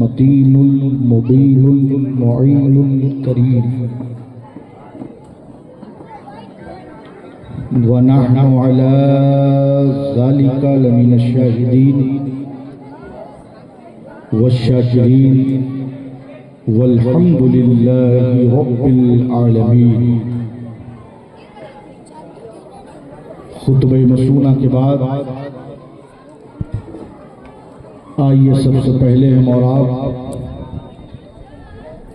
المتين المبين المعين الكريم ونحن على ذلك لمن الشاهدين والشاكرين والحمد لله رب العالمين۔ خطبہ مسونہ کے بعد آئیے سب سے پہلے ہم اور آپ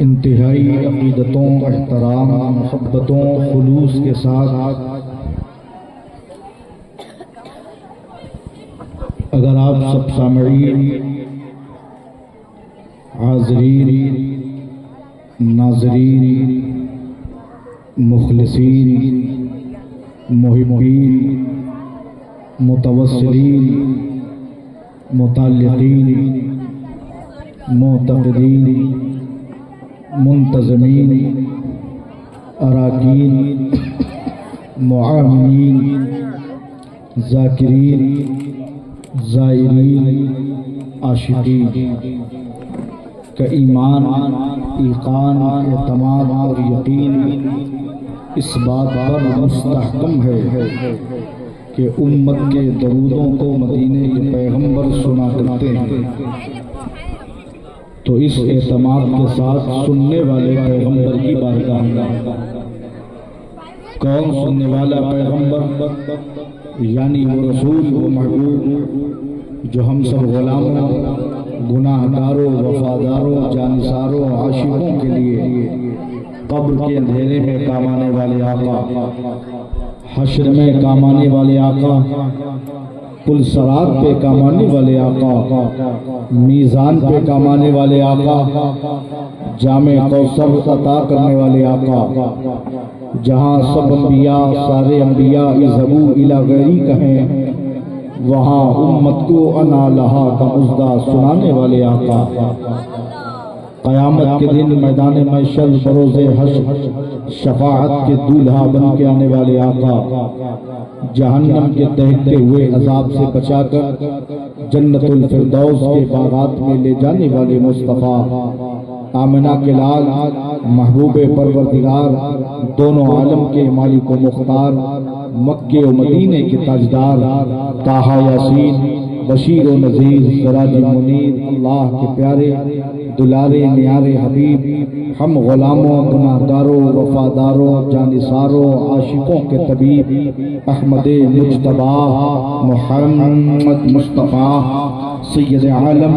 انتہائی عقیدتوں، احترام، محبتوں، خلوص کے ساتھ اگر آپ سب سامعین، حاضرین، ناظرین، مخلصین، محبین، متوسلین، متعلقین، معتقدین، منتظمین، اراکین، معاونین، ذاکرین، زائرین، عاشقین کا ایمان، ایقان، اعتماد اور یقین اس بات پر مستحکم ہے کہ امت کے درودوں کو مدینے کے پیغمبر سنا کرتے ہیں، تو اس اعتماد کے ساتھ سننے والے پیغمبر کی بارگاہ میں کون سننے والا پیغمبر؟ یعنی وہ رسول، وہ محبوب جو ہم سب غلاموں، گناہ گاروں، وفاداروں، جانثاروں، عاشقوں کے لیے قبر کے اندھیرے میں کام آنے والے آقا، حشر میں کام آنے والے آقا، پل صراط پہ کام آنے والے آقا، میزان پہ کام آنے والے آقا، جامع کوثر عطا کرنے والے آقا، جہاں سب انبیاء، سارے انبیاء اذهبوا الی غیری کہیں، وہاں امت کو انا لہا کا مژدہ سنانے والے آقا، قیامت کے دن میدان محشر بروز حشر شفاعت کے دولہا بن کے آنے والے آقا، جہنم کے دہتے ہوئے عذاب سے بچا کر جنت الفردوس کے باغات میں لے جانے والے مصطفیٰ، آمنہ کے لال، محبوب پروردگار، دونوں عالم کے مالک و مختار، مکے و مدینے کے تاجدار، طٰہٰ یاسین، بشیر و نذیر، سراج منیر، اللہ کے پیارے دلارے نیارے حبیب، ہم غلاموں، گناہ گاروں، وفاداروں، جانثاروں، عاشقوں کے طبیب، احمد مجتبیٰ محمد مصطفیٰ، سید عالم،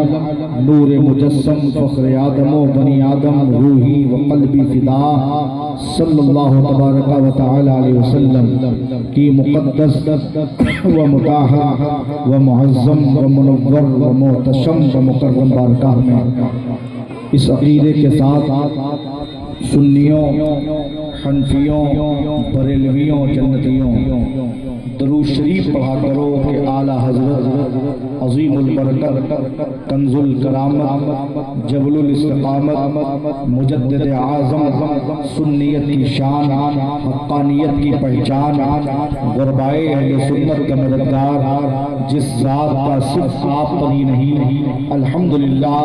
نور مجسم، فخر آدم و بنی آدم، روحی و قلبی فدا، صلی اللہ تبارک و تعالی علیہ وسلم کی مقدس و مطہر و معظم و منور و محتشم و مکرم بارگاہ میں اس عقیدے کے ساتھ سنیوں، حنفیوں، بریلویوں، جنتیوں درود شریف پڑھا کرو کہ اعلیٰ حضرت عظیم البرکت، کنز الکرامت، جبل الاستقامت، مجدد اعظم، سنیت کی شان، حقانیت کی پہچان، غربائے اہل سنت کا مددگار، جس ذات کا صرف آپ پر ہی نہیں الحمدللہ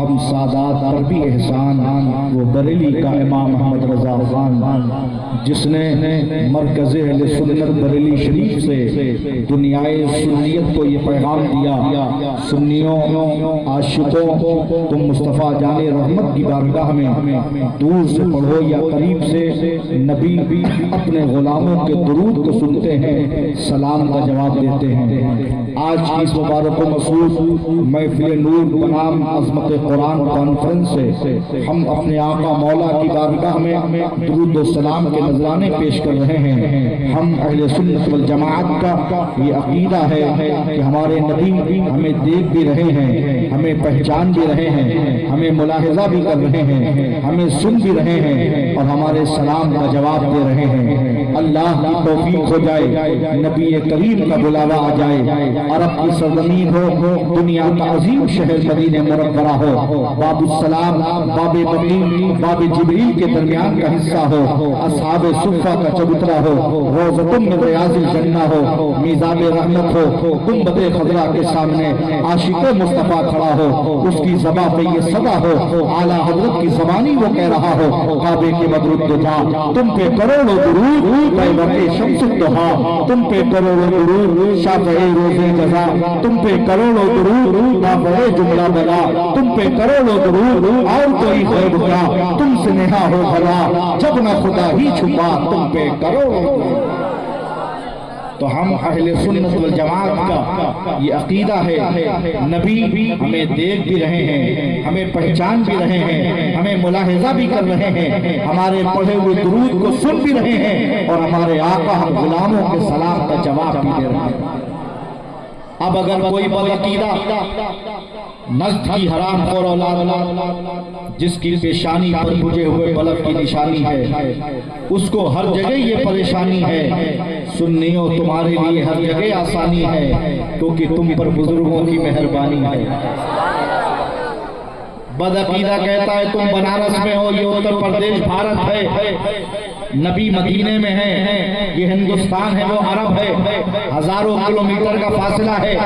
ہم سادات پر بھی احسان، وہ بریلی کا امام محمد رضا خان، جس نے مرکز اہل سنت بریلی شریف سے دنیائے سنیت کو یہ پیغام دیا، سنیوں، عاشقوں، تم مصطفیٰ جان رحمت کی بارگاہ میں دور سے پڑھو یا قریب سے، نبی اپنے غلاموں کے درود کو سنتے ہیں، سلام کا جواب دیتے ہیں۔ آج کی اس مبارک و مسعود محفل نور بنام عظمت قرآن کانفرنس سے ہم اپنے آقا مولا کی بارگاہ میں درود و سلام کے نذرانے پیش کر رہے ہیں۔ ہم اہل سنت والجماعت کا یہ عقیدہ ہے کہ ہمارے نبی ہمیں دیکھ بھی رہے ہیں، ہمیں پہچان بھی رہے ہیں، ہمیں ملاحظہ بھی کر رہے ہیں، ہمیں سن بھی رہے ہیں اور ہمارے سلام کا جواب دے رہے ہیں۔ اللہ کی توفیق ہو جائے، نبی کریم کا بلاوا آ جائے، عرب کی سرزمین ہو، دنیا کا عظیم شہر مدینہ منورہ ہو، باب السلام، باب مدین، باب جبریل کے درمیان کا حصہ ہو، ہو، اصحاب صفہ کا چبوترا ہو، روضۃ من ریاض الجنہ ہو، میزاب رحمت ہو، گنبد خضرا کے سامنے عاشق مصطفیٰ کھڑا ہو، اس کی زباں پہ یہ صدا ہو، اعلیٰ حضرت کی زبانی وہ کہہ رہا ہو، کعبے کے بدر الدجا تم پہ کروڑوں درود، طیبہ کے شمس الضحیٰ تم پہ کروڑوں درود، شافع روز جزا تم پہ کروڑوں درود، دافع جملہ بلا تم پہ کروڑوں درود، اور کوئی خیر کیا تم سے نہا ہو بھلا، جب نہ خدا ہی چھپا تم پہ کروڑوں درود۔ تو ہم اہل سنت والجماعت کا یہ عقیدہ ہے، نبی ہمیں دیکھ بھی رہے ہیں، ہمیں پہچان بھی رہے ہیں، ہمیں ملاحظہ بھی کر رہے ہیں، ہمارے پڑھے ہوئے درود کو سن بھی رہے ہیں، اور ہمارے آقا ہم غلاموں کے سلام کا جواب بھی دے رہے ہیں۔ اب اگر کوئی بدعقیدہ نزد کی حرام خور اولاد جس کی پیشانی پر بجھے ہوئے بلب کی نشانی ہے، اس کو ہر جگہ یہ پریشانی ہے، سنیوں تمہارے لیے ہر جگہ آسانی ہے، کیونکہ تم پر بزرگوں کی مہربانی ہے۔ بدعقیدہ کہتا ہے تم بنارس میں ہو، یہ اتر پردیش بھارت ہے، نبی مدینے میں ہے، یہ ہندوستان ہے، وہ عرب ہے، ہزاروں کلومیٹر کا فاصلہ ہے،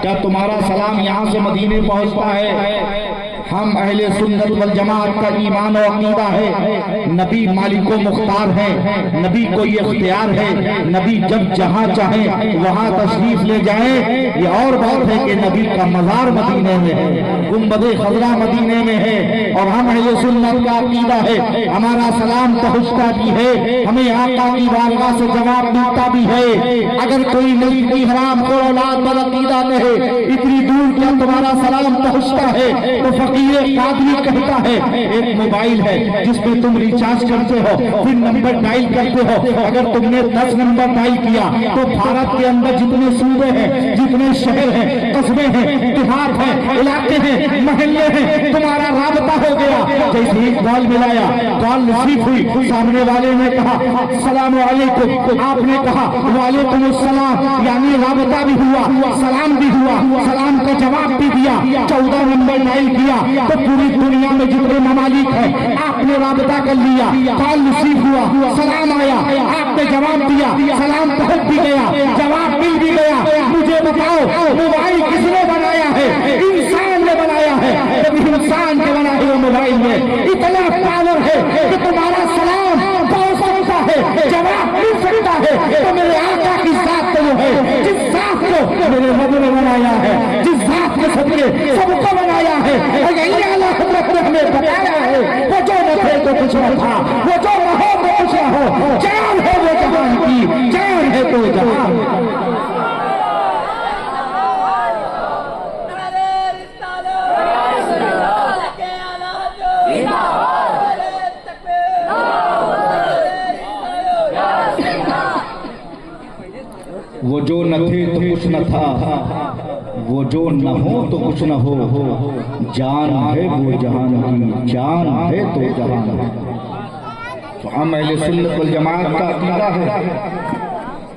کیا تمہارا سلام یہاں سے مدینے پہنچتا ہے؟ ہم اہل سنت والجماعت کا ایمان و عقیدہ ہے، نبی مالک و مختار ہے، نبی کو یہ اختیار ہے، نبی جب جہاں چاہیں وہاں تشریف لے جائیں۔ یہ اور بات ہے کہ نبی کا مزار مدینے میں ہے، گنبد خضرا مدینے میں ہے، اور ہم اہل سنت کا عقیدہ ہے، ہمارا سلام پہنچتا بھی ہے، ہمیں آقا کی بارگاہ سے جواب ملتا بھی ہے۔ اگر کوئی نئی کی حرام خور اولاد پر عقیدہ کہے اتنی دور کیا تمہارا سلام پہنچتا ہے، تو فقیر قادری کہتا ہے ایک موبائل ہے جس پہ تم ریچارج کرتے ہو، پھر نمبر ڈائل کرتے ہو، اگر تم نے 10 نمبر ڈائل کیا تو بھارت کے اندر جتنے صوبے ہیں، جتنے شہر ہیں، قصبے ہیں، دیہات ہیں، علاقے ہیں، محلے ہیں، تمہارا رابطہ ہو گیا۔ جیسے ہی کال ملایا، کال ریسیو ہوئی، سامنے والے نے کہا السلام علیکم، آپ نے کہا وعلیکم السلام، یعنی رابطہ بھی ہوا، سلام بھی ہوا، سلام کا جواب بھی دیا۔ 14 نمبر ڈائل کیا تو پوری دنیا میں جتنے ممالک ہیں آپ نے رابطہ کر لیا، کال ریسیو ہوا، سلام آیا، آپ نے جواب دیا، سلام پہنچ بھی گیا، جواب مل بھی گیا۔ مجھے بتاؤ موبائل کس نے بنایا ہے؟ انسان نے بنایا ہے۔ جب انسان کے بنائے ہوئے موبائل میں اتنا پاور ہے کہ تمہارا سلام پہنچ سکتا ہے، جواب مل سکتا ہے، تو میرے آقا کی ذات تو وہ ہے جس ذات کو میرے رب نے بنایا ہے، جس ذات کے صدقے سب کو بنایا ہے۔ یہ اعلیٰ حضرت نے ہمیں بتایا ہے، وہ جو نہ تھے تو کچھ نہ تھا، وہ جو نہ ہو تو کچھ نہ ہو، جان ہے وہ جہان کی، جان ہے تو جہان۔ وہ جو نہ تھے تو کچھ نہ تھا، وہ جو نہ ہو تو کچھ نہ ہو، جان ہے وہ جہان کی، جان ہے تو جہان ہے۔ تو ہم اہل سنت والجماعت کا عقیدہ ہے،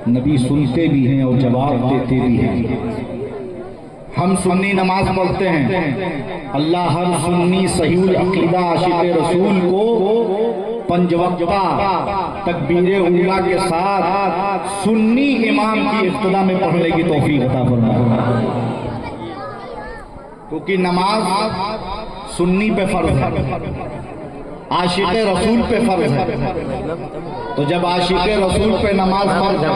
نبی سنتے بھی ہیں اور جواب دیتے بھی ہیں۔ ہم سنی نماز پڑھتے ہیں، اللہ ہر سنی صحیح العقیدہ عاشق رسول کو 5 وقتہ تکبیر اولیٰ کے ساتھ سنی امام کی اقتداء میں پڑھنے کی توفیق عطا فرمائے، کیونکہ نماز سنی پہ فرض ہے، عاشق رسول پہ فرض ہے۔ تو جب عاشق رسول پہ نماز فرض ہے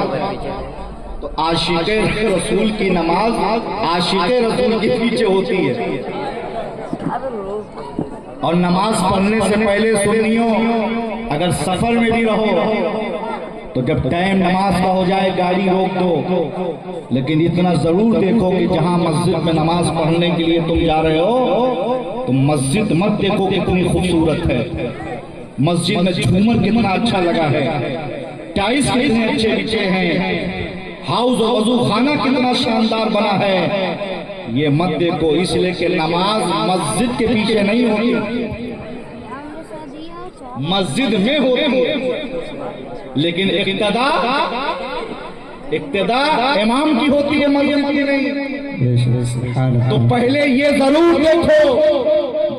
تو عاشق رسول کی نماز عاشق رسول کے پیچھے ہوتی ہے۔ اور نماز پڑھنے سے پہلے سنیوں اگر سفر میں بھی رہو تو جب ٹائم نماز کا ہو جائے گاڑی روک دو، لیکن اتنا ضرور دیکھو کہ جہاں مسجد میں نماز پڑھنے کے لیے تم جا رہے ہو تو مسجد مت دیکھو کتنی خوبصورت ہے، مسجد میں جھومر کتنا اچھا لگا ہے، ٹائلز کتنے اچھے بچھے ہیں، ہاؤس اور وضو خانہ کتنا شاندار بنا ہے، یہ مت دیکھو، اس لیے کہ نماز مسجد کے پیچھے نہیں ہوتی، مسجد میں ہوتی ہے، لیکن اقتداء امام کی ہوتی ہے، مسجد کی نہیں۔ تو پہلے یہ ضرور دیکھو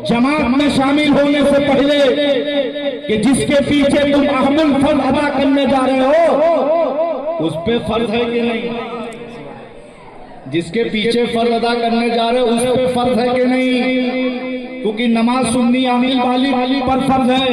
جماعت میں شامل ہونے سے پہلے کہ جس کے پیچھے تم اہم الفرض ادا کرنے جا رہے ہو اس پہ فرض ہے کہ نہیں؟ جس کے پیچھے فرض ادا کرنے جا رہے ہو اس پہ فرض ہے کہ نہیں؟ کیونکہ نماز سنی عامل والی پر فرض ہے،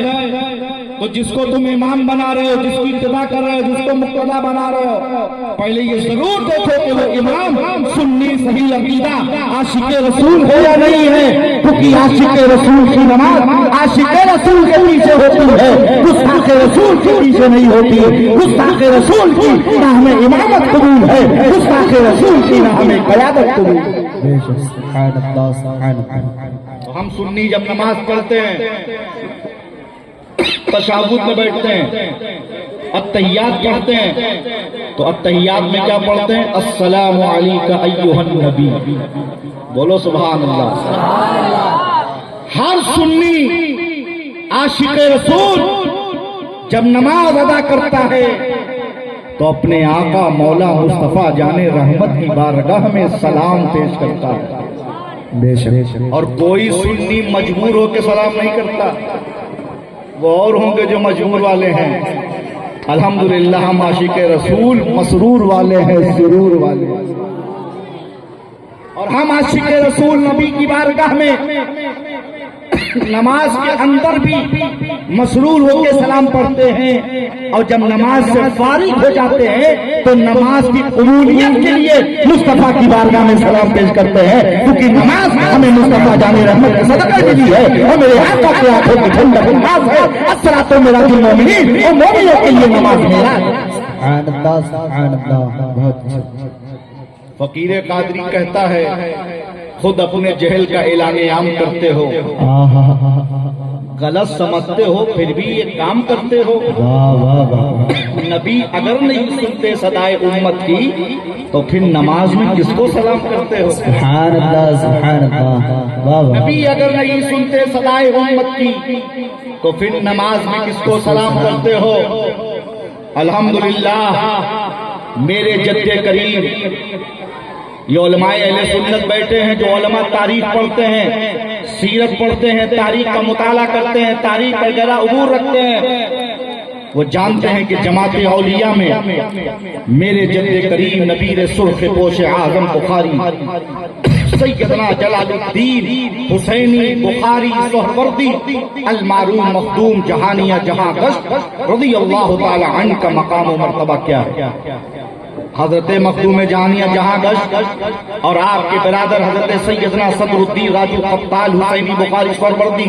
تو جس کو تم امام بنا رہے ہو، جس کی اتباع کر رہے ہو، جس کو مقتدا بنا رہے ہو، پہلے یہ ضرور دیکھو کہ وہ امام سنی صحیح عقیدہ عاشق رسول ہے یا نہیں ہے، کیونکہ عاشق رسول کی نماز عاشق رسول کے پیچھے ہوتی ہے، گستاخ رسول کے پیچھے نہیں ہوتی۔ گستاخ رسول کی نہ ہمیں امامت قبول ہے، گستاخ رسول کی نہ ہمیں قیادت قبول ہے۔ سبحان اللہ سبحان اللہ۔ تو ہم سنی جب نماز پڑھتے ہیں تشہد میں بیٹھتے ہیں، التحیات پڑھتے ہیں، تو التحیات میں کیا پڑھتے ہیں؟ السلام علیکہ ایھا النبی، بولو سبحان اللہ۔ ہر سنی عاشق رسول جب نماز ادا کرتا ہے تو اپنے آقا مولا مصطفیٰ جان رحمت کی بارگاہ میں سلام پیش کرتا ہے، بے شک۔ اور کوئی سنی مجبور ہو کے سلام نہیں کرتا، وہ اور ہوں گے جو مجبور والے ہیں۔ الحمدللہ ہم عاشق رسول مسرور والے ہیں، سرور والے ہیں، اور ہم عاشق رسول نبی کی بارگاہ میں نماز کے اندر بھی مسرور ہو کے سلام پڑھتے ہیں، اور جب نماز سے فارغ ہو جاتے ہیں تو نماز کی قبولیت کے لیے مصطفیٰ کی بارگاہ میں سلام پیش کرتے ہیں، کیونکہ نماز ہمیں مصطفیٰ جان رحمت کا صدقہ ملی ہے، اور میرے آقا کے آنکھوں کی ٹھنڈک نماز ہے۔ الصلاۃ میرا المومنین، اور مومنوں کے لیے نماز میرا۔ سبحان اللہ سبحان اللہ، بہت اچھا۔ فقیر قادری کہتا ہے خود اپنے جہل کا اعلان عام کرتے ہو، غلط سمجھتے ہو پھر بھی یہ کام کرتے ہو۔ نبی اگر نہیں سنتے صدائے امت کی تو پھر نماز میں کس کو سلام کرتے ہو؟ سبحان اللہ سبحان اللہ۔ نبی اگر نہیں سنتے صدائے امت کی تو پھر نماز میں کس کو سلام کرتے ہو؟ الحمدللہ میرے جد کریم یہ علماء اہل سنت بیٹھے ہیں جو علماء تاریخ پڑھتے ہیں، سیرت پڑھتے ہیں، تاریخ کا مطالعہ کرتے ہیں، تاریخ پر گہرا عبور رکھتے ہیں، وہ جانتے ہیں کہ جماعت اولیاء میں میرے جد کریم نبی سرخ پوش اعظم بخاری سیدنا جلال الدین حسینی بخاری سہروردی المعروف مخدوم جہانیہ جہاں گشت رضی اللہ تعالی عنہ کا مقام و مرتبہ کیا ہے؟ حضرت مخدوم جہانیہ جہاں گشت اور آپ کے برادر حضرت سیدنا صدر الدین راجو قبطال حسینی بخاری سہروردی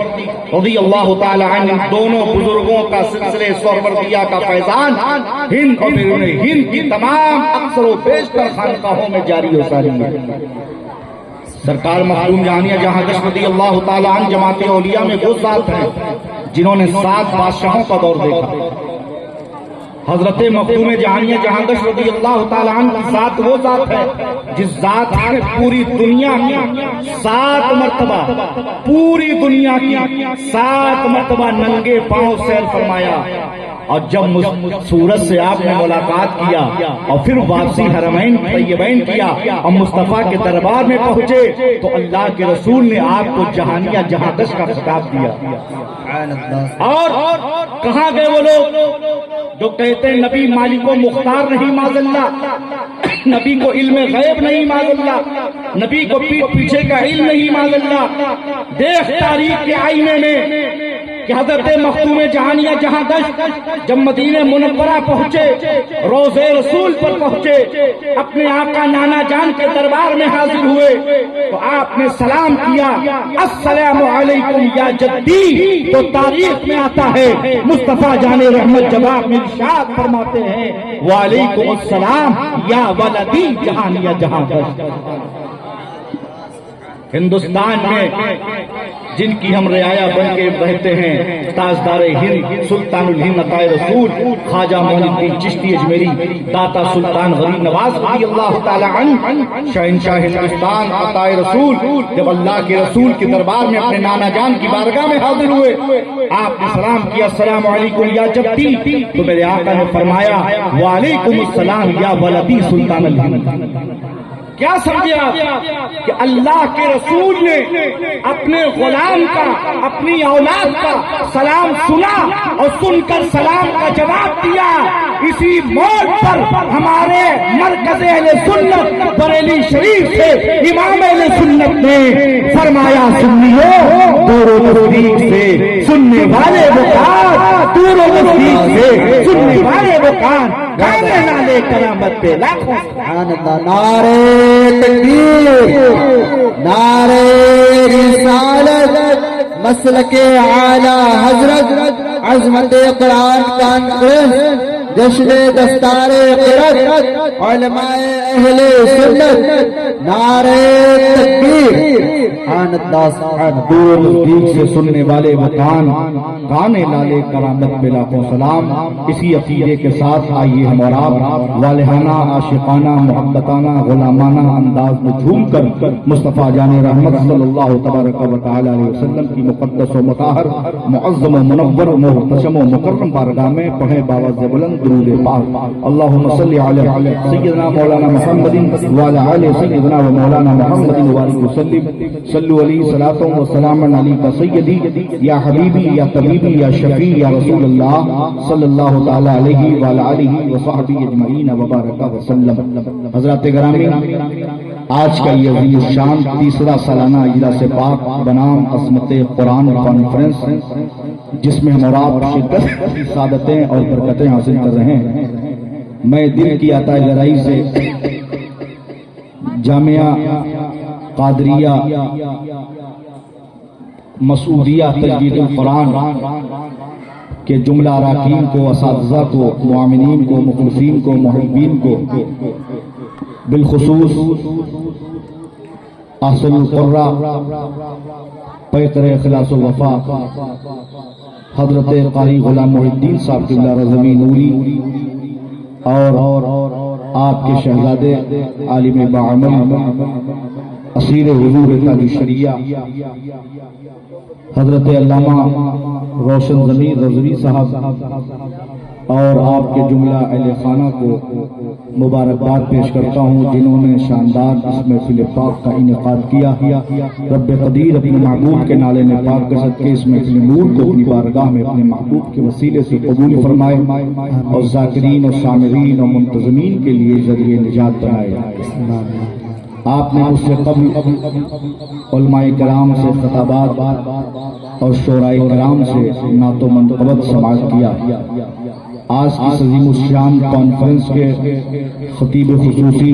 رضی اللہ تعالی عنہ، دونوں بزرگوں کا سلسلے سہروردیہ کا فیضان ہند اور بیرون ہند کی تمام اکثر و بیشتر خانقاہوں میں جاری و ساری ہے۔ سرکار مخدوم جہانیہ جہاں گشت رضی اللہ تعالی عنہ جماعت اولیاء میں وہ ذات ہیں جنہوں نے 7 بادشاہوں کا دور دیکھا۔ حضرت مخدوم جہانیہ جہاں گشت رضی اللہ تعالی عنہ کی ذات وہ ذات ہے جس ذات نے پوری دنیا کی 7 مرتبہ پوری دنیا کی 7 مرتبہ ننگے پاؤں سیر فرمایا، اور جب سورج سے آپ نے ملاقات کیا اور پھر واپسی حرمین طیبین کیا اور مصطفیٰ کے دربار میں پہنچے تو اللہ کے رسول نے آپ کو جہانیہ جہاں گشت کا خطاب دیا۔ اور کہاں گئے وہ لوگ جو کہتے ہیں نبی مالک و مختار نہیں معاذ اللہ، نبی کو علم غیب نہیں معاذ اللہ، نبی کو پیٹ پیچھے کا علم نہیں معاذ اللہ؟ دیکھ تاریخ کے آئینے میں کہ حضرت مخدوم جہانیہ جہاں گشت جب مدینہ منورہ پہنچے، روضہ رسول پر پہنچے، اپنے آقا نانا جان کے دربار میں حاضر ہوئے تو آپ نے سلام کیا، السلام علیکم یا جدی۔ تو تاریخ میں آتا ہے مصطفیٰ جان رحمت جواب میں ارشاد فرماتے ہیں وعلیکم السلام یا ولدی جہانیہ جہاں گشت۔ ہندوستان میں جن کی ہم رعایا بن کے رہتے ہیں، تاجدار ہند سلطان الہند عطائے رسول خواجہ معین الدین چشتی اجمیری داتا سلطان غریب نواز رضی اللہ تعالی عنہ شہنشاہ ہندوستان عطائے رسول جب اللہ کے رسول کے دربار میں اپنے نانا جان کی بارگاہ میں حاضر ہوئے، آپ نے سلام کیا السلام علیکم یا جدی، تو میرے آقا نے فرمایا وعلیکم السلام یا ولدی سلطان الہند۔ کیا سمجھے آپ کہ اللہ کے رسول نے اپنے غلام کا، اپنی اولاد کا سلام سنا اور سن کر سلام کا جواب دیا. اسی موڑ پر ہمارے مرکز اہل سنت بریلی شریف سے امام اہل سنت نے فرمایا سنیو دور و نزدیک سے سننے والے وہ کان، دور و نزدیک سے سننے والے وہ کان، گانے نالے کرامت پہ لاکھوں. سبحان اللہ. نعرہ تکبیر، نعرہ رسالت، مسلک اعلی حضرت، عظمت قرآن کانفرنس، جشن دستار قرآن، علماء اہل سنت، نعرہ تکبیر. سبحان اللہ. سبحان اللہ. دور نزدیک سے سننے والے وطان، گانے لالے کرامت پہ لاکھوں سلام. اسی عقیدے کے ساتھ آئیے ہم اور آپ والہانہ، عاشقانہ، محبتانہ، غلامانہ انداز میں جھوم کر مصطفیٰ جان رحمت صلی اللہ تبارک و تعالی علیہ وسلم کی مقدس و مطہر، معظم و منور، محتشم و مکرم بارگاہ میں پڑھیں باوز بلند درود پاک. اللہم صلی علی سیدنا مولانا محمد وعلی آل سیدنا و مولانا محمد وبارک وسلم. صلو علیہ صلاۃ و سلام علیک سیدی یا حبیبی یا طبیبی یا شفیع یا رسول اللہ صلی اللہ تعالی علیہ وعلی آلہ وصحبہ اجمعین وبارک وسلم. حضرات گرامی، آج کا یہ عظیم الشان تیسرا سالانہ اجلاس پاک بنام عظمت قرآن کانفرنس، جس میں ہم اور آپ شرکت کی سعادتیں اور برکتیں حاصل کر رہے ہیں. میں دل کی عطا گرائی سے جامعہ قادریہ مسعودیہ تجوید القرآن کے جملہ اراکین کو، اساتذہ کو، معاونین کو، مخلصین کو، محبین کو، بالخصوص احسن القراء پیکر اخلاص الوفا حضرت قاری غلام محی الدین صاحب قبلہ رضوی نوری اور آپ کے شہزادے عالم باعمل اسیر حضور تاج الشریعہ حضرت علامہ روشن ضمیر رضوی صاحب اور آپ کے جملہ اہل خانہ کو مبارکباد پیش کرتا ہوں، جنہوں نے شاندار اس محفل پاک کا انعقاد کیا. رب قدیر اپنے محبوب کے نالے نے پاک کے صدقے اس محفل نور کو اپنی بارگاہ میں اپنے محبوب کے وسیلے سے قبول فرمائے اور ذاکرین اور سامعین اور منتظمین کے لیے ذریعہ نجات بنائے. آپ نے اس سے قبل علماء کرام سے خطابات اور شعراء کرام سے نعت و منقبت سماعت کیا. آج کی عظیم الشان کانفرنس کے خطیب خصوصی،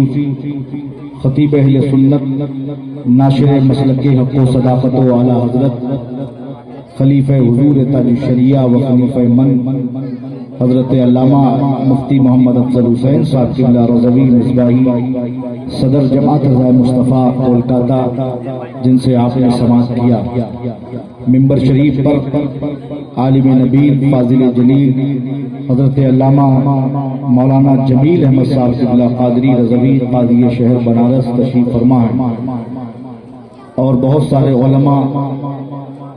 خطیب اہل سنت، ناشر مسلک حق و صداقت و اعلی حضرت خلیفہ حضور تاج الشریعہ و خلیفہ من حضرت علامہ مفتی محمد افضل حسین صاحب قبلہ رضوی مصباحی صدر جماعت رضا مصطفیٰ کولکاتہ، جن سے آپ نے سماعت کیا. ممبر شریف پر عالم نبیل فاضل جلیل حضرت علامہ مولانا جمیل احمد صاحب قبلہ قادری رضوی قاضی شہر بنارس تشریف فرما ہے، اور بہت سارے علماء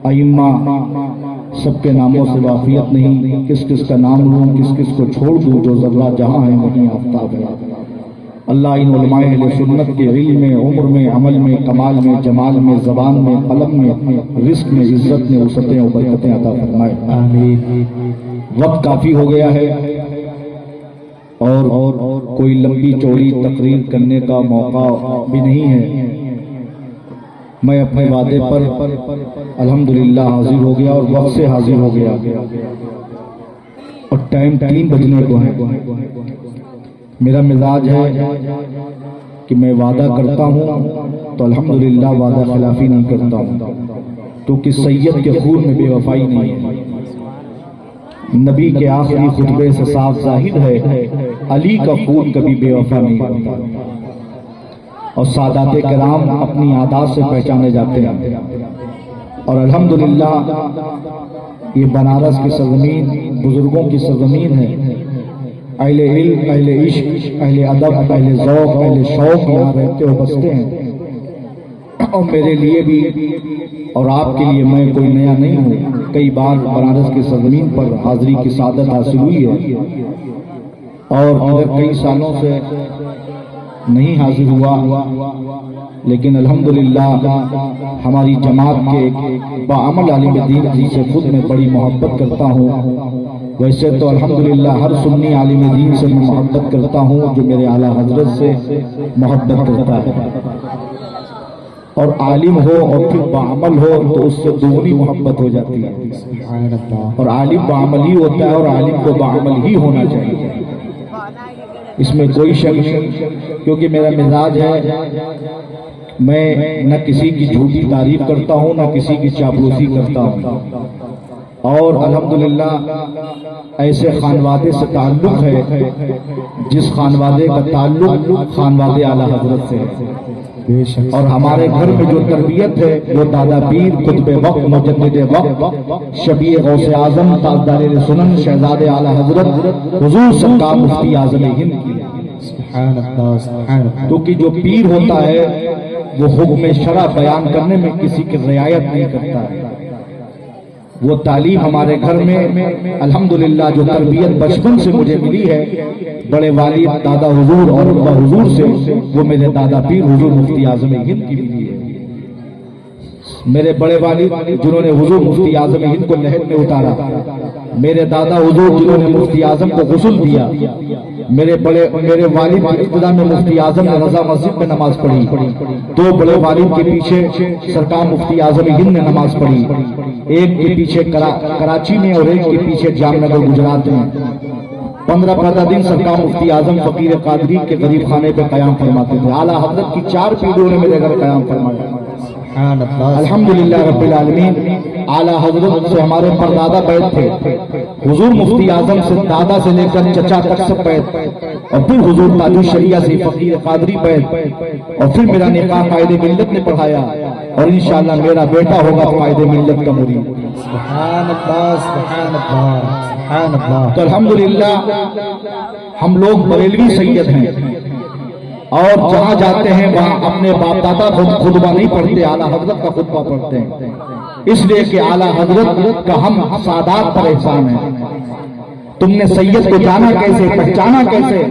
ائمہ، سب کے ناموں سے واقفیت نہیں، کس کس کا نام لوں، کس کس کو چھوڑ دوں، جو ذرہ جہاں ہے وہیں آفتاب ہے. اللہ ان علماء اہل سنت کے علم میں، عمر میں، عمل میں، کمال میں، جمال میں، زبان میں، قلم میں، رزق میں، عزت میں وسعتیں اور برکتیں عطا فرمائے. آمین. وقت کافی ہو گیا ہے اور کوئی لمبی چوڑی تقریر کرنے کا موقع بھی نہیں ہے. میں اپنے وعدے پر الحمدللہ حاضر ہو گیا اور وقت سے حاضر ہو گیا، اور ٹائم 3 بجنے کو ہے. میرا مزاج ہے کہ میں وعدہ کرتا ہوں تو الحمدللہ وعدہ خلافی نہیں کرتا ہوں، کیونکہ سید کے خون میں بے وفائی نہیں ہے. نبی کے آخری خطبے سے صاف ظاہر ہے علی کا خون کبھی بے وفا نہیں ہوتا، اور سادات کرام اپنی عادات سے پہچانے جاتے ہیں. اور الحمدللہ یہ بنارس کی سرزمین بزرگوں کی سرزمین ہے. اہل علم، اہل عشق، اہل ادب، اہل ذوق، اہل شوق یہاں رہتے ہو بستے ہیں. اور میرے لیے بھی اور آپ کے لیے میں کوئی نیا نہیں ہوں. کئی بار بنارس کی سرزمین پر حاضری کی سعادت حاصل ہوئی ہے، اور کئی سالوں سے نہیں حاضر ہوا، لیکن الحمدللہ ہماری جماعت کے باعمل عالم دین جی سے خود میں بڑی محبت کرتا ہوں۔ ویسے تو الحمدللہ ہر سنی عالم دین سے میں محبت کرتا ہوں جو میرے اعلیٰ حضرت سے محبت کرتا ہے، اور عالم ہو اور پھر باعمل ہو تو اس سے دوگنی محبت ہو جاتی ہے، اور عالم باعمل ہی ہوتا ہے اور عالم کو باعمل ہی ہونا چاہیے، اس میں کوئی شک نہیں، کیونکہ میرا مزاج ہے میں نہ کسی کی جھوٹی تعریف کرتا ہوں نہ کسی کی چاپلوسی کرتا ہوں، اور الحمدللہ ایسے خانوادے سے تعلق ہے جس خانوادے کا تعلق خانوادے اعلیٰ حضرت سے ہے، اور ہمارے گھر میں جو تربیت ہے وہ دادا پیر قطب وقت مجدد وقت شبیہ غوث اعظم تاجدار سنن شہزادے اعلیٰ حضرت حضور سرکار مفتی اعظم ہند کی ہے، کیونکہ جو پیر ہوتا ہے وہ حکم شرع بیان کرنے میں کسی کی رعایت نہیں کرتا ہے، وہ تعلیم ہمارے گھر میں الحمدللہ جو تربیت بچپن سے مجھے ملی ہے بڑے والد دادا حضور اور ابا حضور سے، وہ میرے دادا پیر حضور مفتی اعظم ہند کی ملی ہے۔ میرے بڑے والد جنہوں نے حضور مفتی اعظم ہند کو لحد میں اتارا، میرے دادا حضور جنہوں نے مفتی اعظم کو غسل دیا، میرے والد کی ابتدا میں مفتی اعظم نے رضا مسجد میں نماز پڑھی، دو بڑے والد کے پیچھے سرکار مفتی اعظم ہند نے نماز پڑھی، ایک کے پیچھے کراچی میں اور ایک کے پیچھے جام نگر گجرات میں، 15 دن سرکار مفتی اعظم فقیر قادری کے غریب خانے پہ قیام فرماتے تھے، اعلیٰ حضرت کی 4 پیڑھیوں نے میرے گھر قیام فرمایا، الحمدللہ رب العالمین۔ اعلیٰ حضرت سے ہمارے پردادا بیعت تھے، حضور مفتی اعظم سے دادا سے لے کر چچا تک سب بیعت، اور پھر حضور تاج الشریعہ سے فقیر قادری بیعت، اور پھر میرا نکاح قائد ملت نے پڑھایا، اور انشاءاللہ میرا بیٹا ہوگا قائد ملت کا مرید۔ سبحان اللہ سبحان اللہ سبحان اللہ۔ تو الحمدللہ ہم لوگ بریلوی سید ہیں، اور جہاں جاتے ہیں وہاں اپنے باپ دادا خطبہ نہیں پڑھتے، اعلیٰ حضرت کا خطبہ پڑھتے ہیں، اس لیے کہ اعلیٰ حضرت کا ہم سادات پر احسان ہے۔ تم نے سید کو جانا کیسے، پہچانا کیسے؟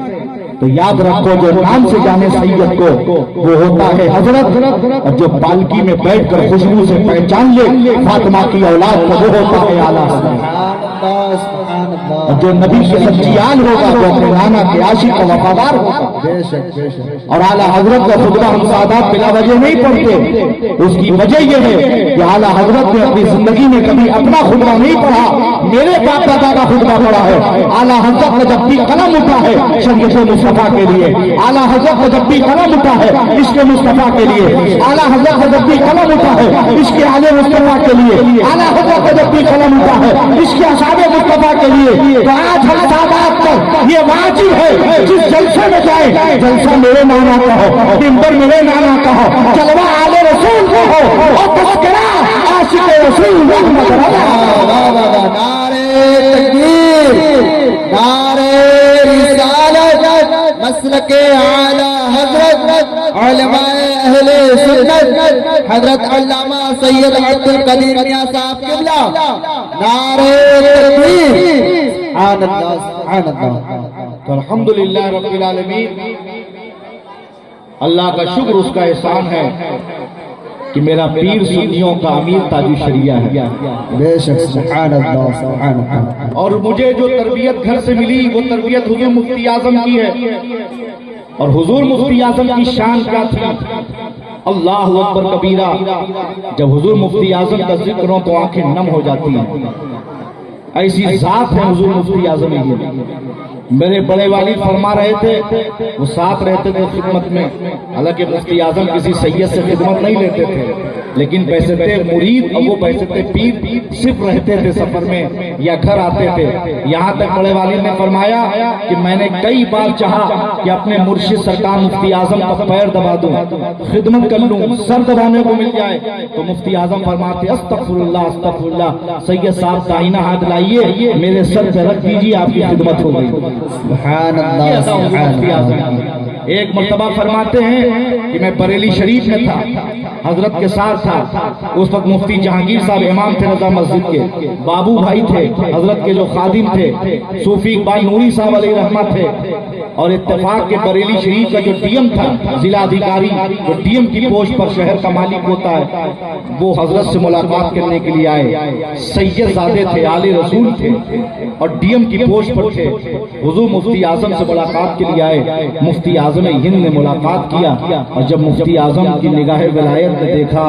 تو یاد رکھو جو نام سے جانے سید کو وہ ہوتا ہے حضرت، اور جو پالکی میں بیٹھ کر خوشبو سے پہچان لے فاطمہ کی اولاد کو وہ ہوتا ہے اعلیٰ حضرت، اور جو نبی کے سچی آل ہوگا وہ اپنے نانا کے عاشق و وفادار ہوگا۔ اور اعلیٰ حضرت کا خطبہ ہم سادات بلا وجہ نہیں پڑھتے، اس کی وجہ یہ ہے کہ اعلیٰ حضرت نے اپنی زندگی میں کبھی اپنا خطبہ نہیں پڑھا، میرے باپ دادا کا خطبہ پڑھا ہے۔ اعلیٰ حضرت کا جب بھی قلم اٹھا ہے شریعت مصطفیٰ کے لیے، اعلیٰ حضرت کا جب بھی قلم اٹھا ہے عشق مصطفیٰ کے لیے، اعلیٰ حضرت کا جب بھی قلم اٹھا ہے عشق آل مصطفیٰ کے لیے، اعلیٰ حضرت کا جب بھی قلم اٹھا ہے عشق اصحاب مصطفیٰ کے لیے۔ تو آج ہم سادات پر یہ واجب ہے جس جلسے میں جائے جلسہ میرے نانا کا ہو، منبر میرے نانا کا ہو، جلوہ آل رسول کا ہو، اور تذکرہ عاشق رسول رحمت اللہ۔ نعرے تکبیر، نعرے رسالت، مسلک اعلیٰ حضرت علماء اہل سنت حضرت علامہ سید عبد القدیر میاں صاحب قبلہ، نعرے تکبیر، سبحان اللہ سبحان اللہ۔ تو الحمدللہ رب العالمین، اللہ کا شکر، اس کا احسان ہے کہ میرا پیر سنیوں کا امیر تاج الشریعہ ہے، بے شک سبحان اللہ سبحان اللہ۔ اور مجھے جو تربیت گھر سے ملی وہ تربیت حضور مفتی اعظم کی ہے، اور حضور مفتی اعظم کی شان کیا تھی، اللہ اکبر کبیرہ، جب حضور مفتی اعظم کا ذکر ہو تو آنکھیں نم ہو جاتی ہیں، ایسی ذات ہے حضور مفتی اعظم ہی۔ میرے بڑے والد فرما رہے تھے، وہ ساتھ رہتے تھے خدمت میں، حالانکہ مفتی اعظم کسی سید سے خدمت نہیں لیتے تھے، لیکن بیستے مرید اور وہ بیستے پیر صرف رہتے تھے سفر میں یا گھر آتے تھے۔ یہاں تک بڑے والد نے فرمایا کہ میں نے کئی بار چاہا کہ اپنے مرشد سرکار مفتی اعظم کا پیر دبا دوں، خدمت کر لوں، سر دبانے کو مل جائے، تو مفتی اعظم فرماتے استغفر اللہ استغفر اللہ، سید صاحب داہنا ہاتھ لائیے میرے سر پہ رکھ دیجیے، آپ کی خدمت ہو گئی۔ سبحان اللہ سبحان اللہ۔ ایک مرتبہ فرماتے ہیں کہ میں بریلی شریف میں تھا، حضرت کے ساتھ تھا، اس وقت مفتی جہانگیر صاحب امام تھے رضا مسجد کے، بابو بھائی تھے حضرت کے جو خادم تھے، صوفی اقبال نوری صاحب علیہ رحمت تھے، اور اتفاق کے بریلی شریف کا جو ڈی ایم تھا، ضلع ادھیکاری جو ڈی ایم کی پوسٹ پر شہر کا مالک ہوتا ہے، وہ حضرت سے ملاقات کرنے کے لیے آئے۔ سید زادے تھے، آل رسول تھے، اور ڈی ایم کی پوسٹ پر تھے۔ حضور مفتی اعظم سے ملاقات کے لیے آئے۔ مفتی اعظم ہند نے ملاقات کیا، اور جب مفتی اعظم کی نگاہ ولایت نے دیکھا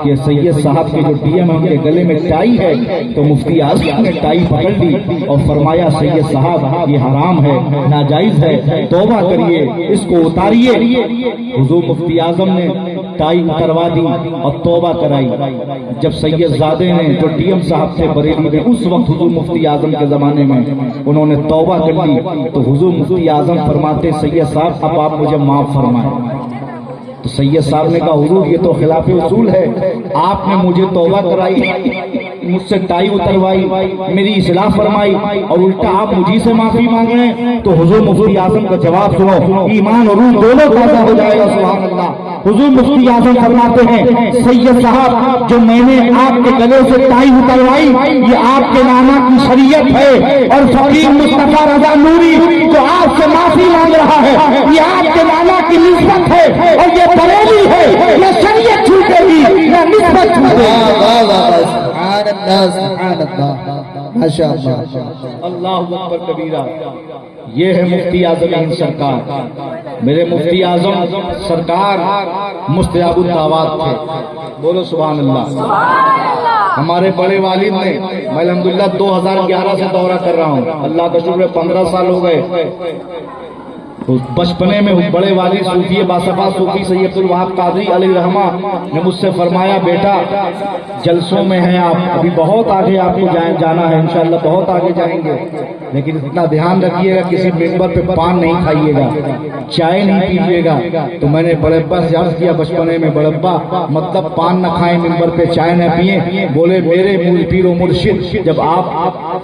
کہ سید صاحب کے جو ڈی ایم ان کے گلے میں ٹائی ہے، تو مفتی اعظم نے ٹائی پکڑ لی اور فرمایا سید صاحب یہ حرام ہے، ناجائز ہے، توبہ کریے، اس کو اتاریے۔ حضور مفتی اعظم نے ٹائی اتروا دی اور توبہ کرائی۔ جب سید زادے نے جو ڈی ایم صاحب تھے بریلی میں، اس وقت حضور مفتی اعظم کے زمانے میں انہوں نے توبہ کر لی، تو حضور مفتی اعظم فرماتے سید صاحب اب آپ مجھے معاف فرمائیں۔ تو سید صاحب نے کہا حضور یہ تو خلاف اصول ہے، آپ نے مجھے توبہ کرائی، مجھ سے ٹائی اتروائی، میری اصلاح فرمائی، اور الٹا آپ مجھے سے معافی مانگ رہے ہیں۔ تو حضور مفتی اعظم کا جواب سنو، ایمان اور روح دونوں تازہ ہو جائے گا، سبحان اللہ۔ حضور مفتی اعظم فرماتے ہیں سید صاحب جو میں نے آپ کے گلے سے ٹائی اتروائی یہ آپ کے نانا کی شریعت ہے، اور فقیر مصطفیٰ رضا نوری جو آپ سے معافی مانگ رہا ہے یہ آپ کے نانا کی نسبت ہے، اور یہ بریلی ہے، یہ شریعت چھوٹے گی یا نسبت چھوٹے گی۔ سبحان اللہ ماشاء اللہ۔ اللہ اکبر کبیرہ۔ یہ ہے مفتی اعظم ہند سرکار، میرے مفتی اعظم سرکار مستجاب الدعوات تھے، بولو سبحان اللہ۔ ہمارے بڑے والد نے، میں الحمدللہ 2011 سے دورہ کر رہا ہوں، اللہ کا شکر ہے 15 سال ہو گئے۔ بچپنے میں بڑے والد صوفی باصفا صوفی سید الوہاب قادری علیہ رحمہ نے مجھ سے فرمایا بیٹا جلسوں میں ہیں آپ، ابھی بہت آگے آپ کو جانا ہے، انشاءاللہ بہت آگے جائیں گے، لیکن اتنا دھیان رکھیے گا کسی ممبر پہ پان نہیں کھائیے گا، چائے نہیں پیجیے گا۔ تو میں نے بڑے ابا سے عرض کیا بچپنے میں، بڑے ابا مطلب پان نہ کھائیں، ممبر پہ چائے نہ پیئیں؟ بولے میرے پیر و مرشد جب آپ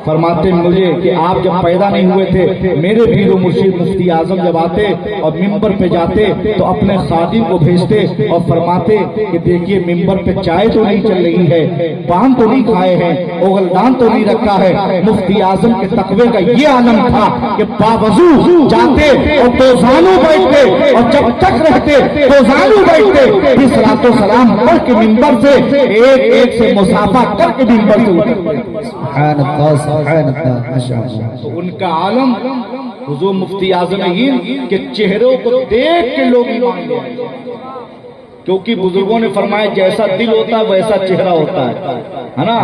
فرماتے مجھے کہ آپ جب پیدا نہیں ہوئے تھے، میرے پیر و مرشد مفتی اعظم جب آتے اور ممبر پہ جاتے تو اپنے خادم کو بھیجتے اور فرماتے کہ دیکھیے ممبر پہ چائے تو نہیں چل رہی ہے، پان تو نہیں کھائے ہیں، اوغلدان تو نہیں رکھا ہے۔ مفتی اعظم کے تقوی کا یہ عالم تھا کہ باوضو جاتے اور دو زانو بیٹھتے، اور جب تک رہتے دو زانو بیٹھتے، پھر صلاۃ و سلام پڑھ کے ممبر سے ایک ایک سے مصافحہ کر کے ممبر سے اترتے۔ سبحان اللہ سبحان اللہ ماشاء اللہ۔ تو ان کا عالم حضور مفتی اعظم ہند کے چہروں کو دیکھ کے لوگ ایمان لے آئے، کیونکہ بزرگوں نے فرمایا جیسا دل ہوتا ہے ویسا چہرہ ہوتا ہے نا۔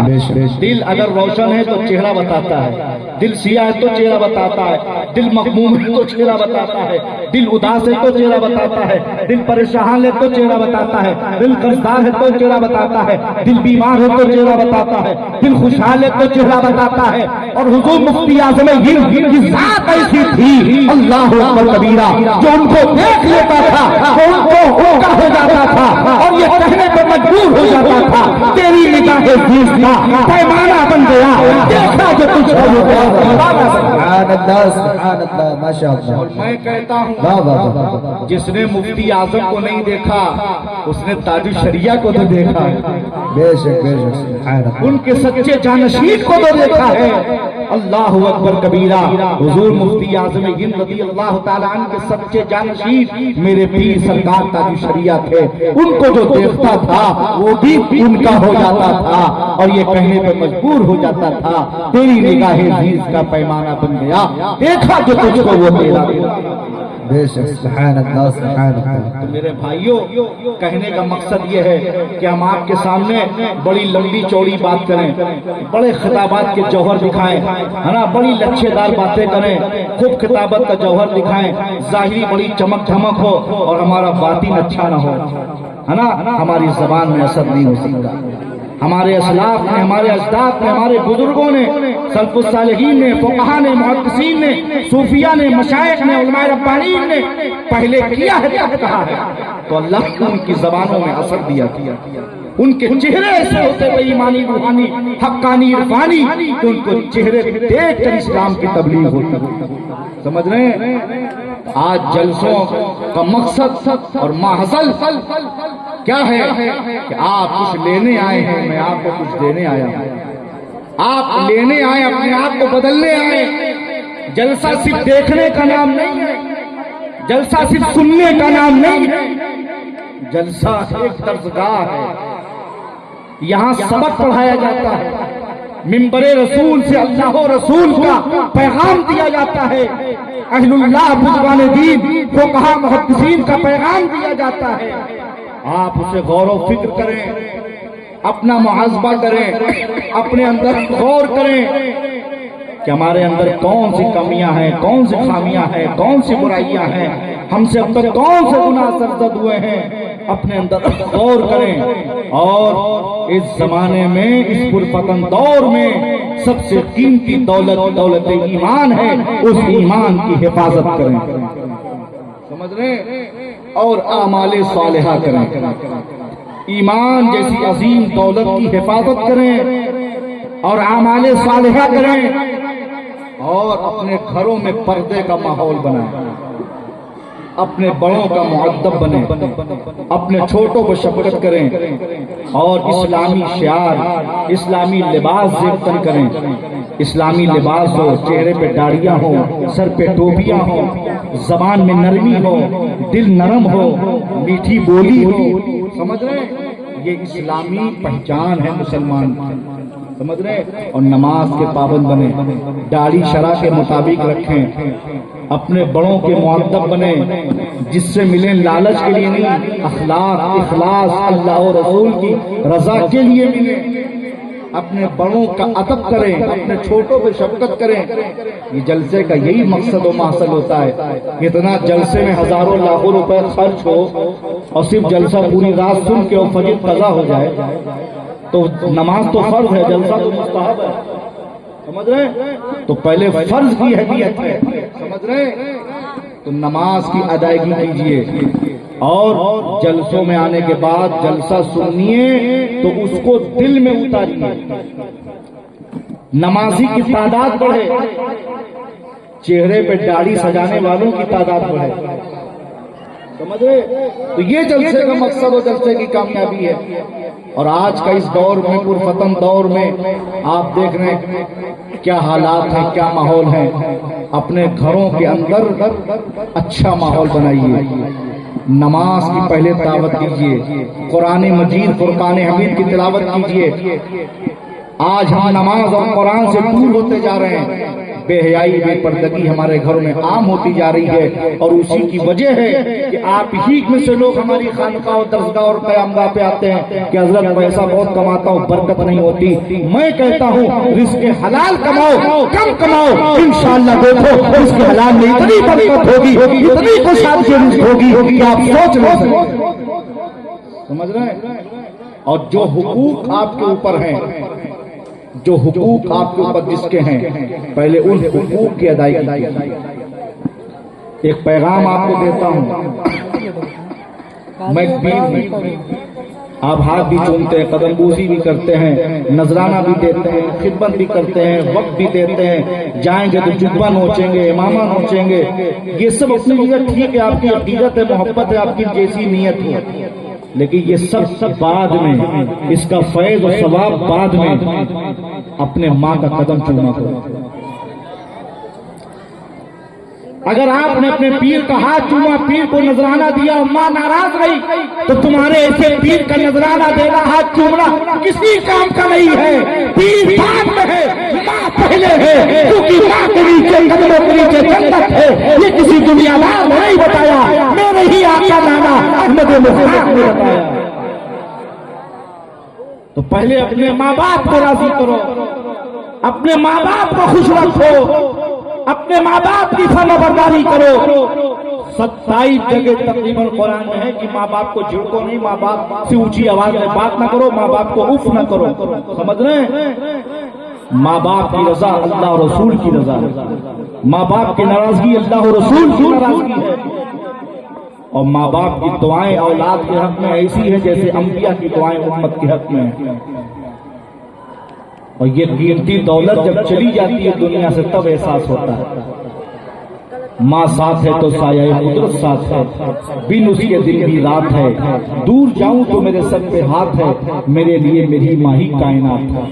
دل اگر روشن ہے تو چہرہ بتاتا ہے، دل سیاہ ہے تو چہرہ بتاتا ہے، دل مغموم ہے تو چہرہ بتاتا ہے، دل اداس ہے تو چہرہ بتاتا ہے، دل پریشان ہے تو چہرہ بتاتا ہے، دل قرضدار ہے تو چہرہ بتاتا ہے، دل بیمار ہے تو چہرہ بتاتا ہے، دل خوشحال ہے تو چہرہ بتاتا ہے۔ اور حضور مفتی اعظم ہند کی ذات ایسی تھی اللہ اکبر کبیرہ، جو ان کو دیکھ لیتا تھا تو ان کو اونچا ہو جاتا تھا اور یہ کہنے پر مجبور ہو جاتا تھا تیری نگاہ عزیز کا پیمانہ بن گیا، دیکھا جو تجھ کو ہو گیا۔ سبحان اللہ سبحان اللہ ماشاء اللہ۔ اور میں کہتا واہ واہ ہوں واہ۔ جس نے مفتی اعظم کو نہیں دیکھا اس نے تاج الشریعہ کو تو دیکھا ہے، بے شک بے شک سبحان اللہ۔ ان کے سچے جانشین کو تو دیکھا ہے۔ اللہ اکبر کبیرہ۔ حضور مفتی اعظم ہند رضی اللہ تعالیٰ عنہ کے سچے جانشین میرے پیر سرکار تاج الشریعہ تھے، ان کو جو دیکھتا تھا وہ بھی ان کا ہو جاتا تھا، اور یہ کہنے پہ مجبور ہو جاتا تھا تیری نگاہ عزیز کا پیمانہ بن گیا، دیکھا جو تجھ کو وہ تیرا۔ بے شک سبحان اللہ سبحان اللہ۔ تو میرے بھائیوں کہنے کا مقصد یہ ہے کہ ہم آپ کے سامنے بڑی لمبی چوڑی بات کریں، بڑے خطابات کے جوہر دکھائیں، ہے نا، بڑی لچھے دار باتیں کریں، خوب خطابت کا جوہر دکھائیں، ظاہری بڑی چمک دھمک ہو اور ہمارا باطن اچھا نہ ہو، ہے نا، ہماری زبان میں اثر نہیں ہو سکتا۔ ہمارے اسلاف نے، ہمارے اجداد نے، ہمارے بزرگوں نے، سلف الصالحین نے، فقہاء نے، محدثین نے، صوفیاء نے، مشائخ نے، علماء ربانیین نے پہلے کیا ہے تب کہا ہے، تو اللہ نے ان کی زبانوں میں اثر دیا کیا، ان کے چہرے ایسے ہوتے ہوئے ایمانی روحانی حقانی عرفانی کہ ان کو چہرے دیکھ کر اسلام کی تبلیغ ہوتی۔ سمجھ رہے ہیں؟ آج جلسوں کا مقصد اور محضل کیا ہے کہ آپ کچھ لینے آئے ہیں، میں آپ کو کچھ دینے آیا ہوں۔ آپ لینے آئے، اپنے آپ کو بدلنے آئے۔ جلسہ صرف دیکھنے کا نام نہیں ہے، جلسہ صرف سننے کا نام نہیں ہے، جلسہ ایک درسگاہ ہے۔ یہاں سبق پڑھایا جاتا ہے، منبر رسول سے اللہ و رسول کا پیغام دیا جاتا ہے، اہل اللہ بزرگان دین فقہا محدثین کا پیغام دیا جاتا ہے۔ آپ اسے غور و فکر کریں، اپنا محاسبہ کریں، اپنے اندر غور کریں کہ ہمارے اندر کون سی کمیاں ہیں، کون سی خامیاں ہیں، کون سی برائیاں ہیں، ہم سے اب تک کون سے گناہ سرزد ہوئے ہیں، اپنے اندر غور کریں۔ اور اس زمانے میں، اس پرفتن دور میں سب سے قیمتی دولت ایمان ہے، اس ایمان کی حفاظت کریں، سمجھ رہے ہیں؟ اور اعمال صالحہ کریں، ایمان جیسی عظیم دولت کی حفاظت کریں اور اعمال صالحہ کریں، اور اپنے گھروں میں پردے کا ماحول بنائیں، اپنے بڑوں کا مؤدب بنیں، اپنے چھوٹوں کو شفقت کریں، اور اسلامی شعار، اسلامی لباس زیبتن کریں۔ اسلامی لباس ہو، چہرے پہ داڑھیاں ہو، سر پہ ٹوپیاں ہو، زبان میں نرمی ہو، دل نرم ہو، میٹھی بولی ہو، سمجھ رہے ہیں؟ یہ اسلامی پہچان ہے مسلمان کی، سمجھ رہے ہیں؟ اور نماز کے پابند بنے، داڑھی شرع کے مطابق رکھیں، اپنے بڑوں کے مؤدب بنے، جس سے ملیں لالچ کے لیے نہیں، اخلاق اخلاص اللہ و رسول کی رضا کے لیے ملیں، اپنے بڑوں کا ادب کریں، اپنے چھوٹوں پہ شفقت کریں۔ یہ جلسے کا یہی مقصد و محصل ہوتا ہے۔ اتنا جلسے میں ہزاروں لاکھوں روپے خرچ ہو اور صرف جلسہ پوری رات سن کے اور فجر قضا ہو جائے تو نماز تو فرض ہے، جلسہ تو مستحب ہے، سمجھ رہے ہیں؟ تو پہلے فرض کی اہمیت ہے، سمجھ رہے ہیں؟ تو نماز کی ادائیگی کیجیے، اور جلسوں میں آنے کے بعد جلسہ سنیے تو اس کو دل میں اتاریے۔ نمازی کی تعداد بڑھے، چہرے پہ داڑھی سجانے والوں کی تعداد بڑھے، سمجھ رہے؟ تو یہ جلسے کا مقصد و جلسے کی کامیابی ہے۔ اور آج کا اس دور میں، پرفتن دور میں، آپ دیکھ رہے ہیں کیا حالات ہیں، کیا ماحول ہے۔ اپنے گھروں کے اندر اچھا ماحول بنائیے، نماز کی پہلے دعوت دیجیے، قرآن مجید فرقان حمید کی تلاوت کیجیے۔ آج ہم نماز اور قرآن سے دور ہوتے جا رہے ہیں، بے حیائی بے پردگی ہمارے گھروں میں عام ہوتی جا رہی ہے، اور اسی کی وجہ ہے کہ آپ ہی میں سے لوگ ہماری خانقاہ اور درسگاہ اور قیامگاہ پہ آتے ہیں کہ حضرت پیسہ بہت کماتا ہوں، برکت نہیں ہوتی۔ میں کہتا ہوں رزق حلال کماؤ، کم کماؤ، انشاءاللہ دیکھو رزق حلال میں اتنی برکت ہوگی، اتنی خوشحالی رزق ہوگی کہ آپ سوچ نہیں سکتے، سمجھ رہے ہیں؟ اور جو حقوق آپ کے اوپر ہیں، جو حقوق آپ کے اوپر جس کے ہیں، پہلے ان حقوق کی ادائیگی کیجیے۔ ایک پیغام آپ کو دیتا ہوں، میں پیر ہوں، آپ ہاتھ بھی چومتے ہیں، قدم بوسی بھی کرتے ہیں، نذرانہ بھی دیتے ہیں، خدمت بھی کرتے ہیں، وقت بھی دیتے ہیں، جائیں گے تو جبہ نوچیں گے، امامہ نوچیں گے، یہ سب اپنی جگہ ٹھیک ہے، آپ کی عقیدت ہے، محبت ہے، آپ کی جیسی نیت ہے، لیکن یہ سب بعد میں، اس کا فیض و ثواب بعد میں۔ اپنے ماں کا قدم چوما کرو۔ اگر آپ نے اپنے پیر کا ہاتھ چوما، پیر کو نذرانہ دیا اور ماں ناراض رہی تو تمہارے ایسے پیر کا نذرانہ دینا، ہاتھ چومنا کسی کام کا نہیں ہے۔ پیر بعد میں ہے، ماں پہلے ہے، کیونکہ ماں کے نیچے، قدموں کے نیچے جنت ہے۔ یہ کسی دنیا دار نے نہیں بتایا، میرے ہی آقا نانا احمد مصطفیٰ نے بتایا۔ تو پہلے اپنے ماں باپ کو راضی کرو، اپنے ماں باپ کو خوش رکھو، اپنے ماں باپ کی فرما برداری کرو۔ 27 جگہ تقریباً قرآن میں ہے کہ ماں باپ کو جھڑکو نہیں، ماں باپ سے اونچی آواز میں بات نہ کرو، ماں باپ کو اف نہ کرو، سمجھ رہے ہیں؟ ماں باپ کی رضا اللہ اور رسول کی رضا ہے، ماں باپ کی ناراضگی اللہ اور رسول کی ناراضگی ہے، اور ماں باپ کی دعائیں اولاد کے حق میں ایسی ہیں جیسے انبیاء کی دعائیں امت کے حق میں ہیں۔ اور یہ قیمتی دولت جب چلی جاتی ہے دنیا سے تب احساس ہوتا ہے۔ ماں ساتھ ہے تو سایہ قدرت ساتھ ہے، بن اس کے دن بھی رات ہے، دور جاؤں تو میرے سر پہ ہاتھ ہے، میرے لیے میری ماں ہی کائنات ہے،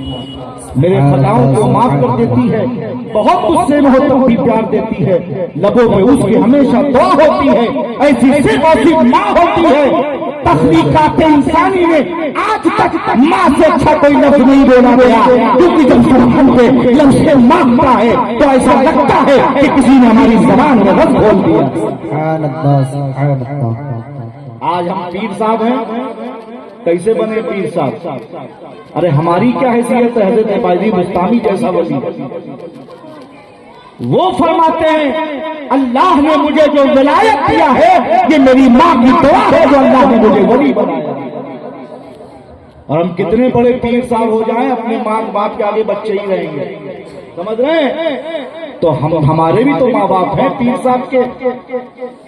میرے خطاؤں کو معاف کر دیتی ہے، بہت غصے میں ہو تب بھی پیار دیتی ہے، لبوں پہ اس کی ہمیشہ دعا ہوتی ہے، ایسی صرف اور صرف ماں ہوتی ہے۔ تخلیقات انسانی میں آج تک ماں سے اچھا کوئی لفظ نہیں بولا گیا، کیونکہ جب زبان پہ لفظ ماں ہوتا ہے تو ایسا لگتا ہے کہ کسی نے ہماری زبان میں لفظ کھول دیا۔ سبحان اللہ سبحان اللہ۔ آج ہم پیر صاحب ہیں، کیسے بنے پیر صاحب؟ ارے ہماری کیا حیثیت ہے؟ حضرت بائزی بستانی جیسا ولی وہ فرماتے ہیں اللہ نے مجھے جو ولایت دیا ہے یہ میری ماں کی دعا ہے جو اللہ نے مجھے ولی بنایا۔ اور ہم کتنے بڑے پیر صاحب ہو جائیں، اپنے ماں باپ کے آگے بچے ہی رہیں گے، سمجھ رہے ہیں؟ تو ہمارے بھی تو ماں باپ ہیں پیر صاحب کے،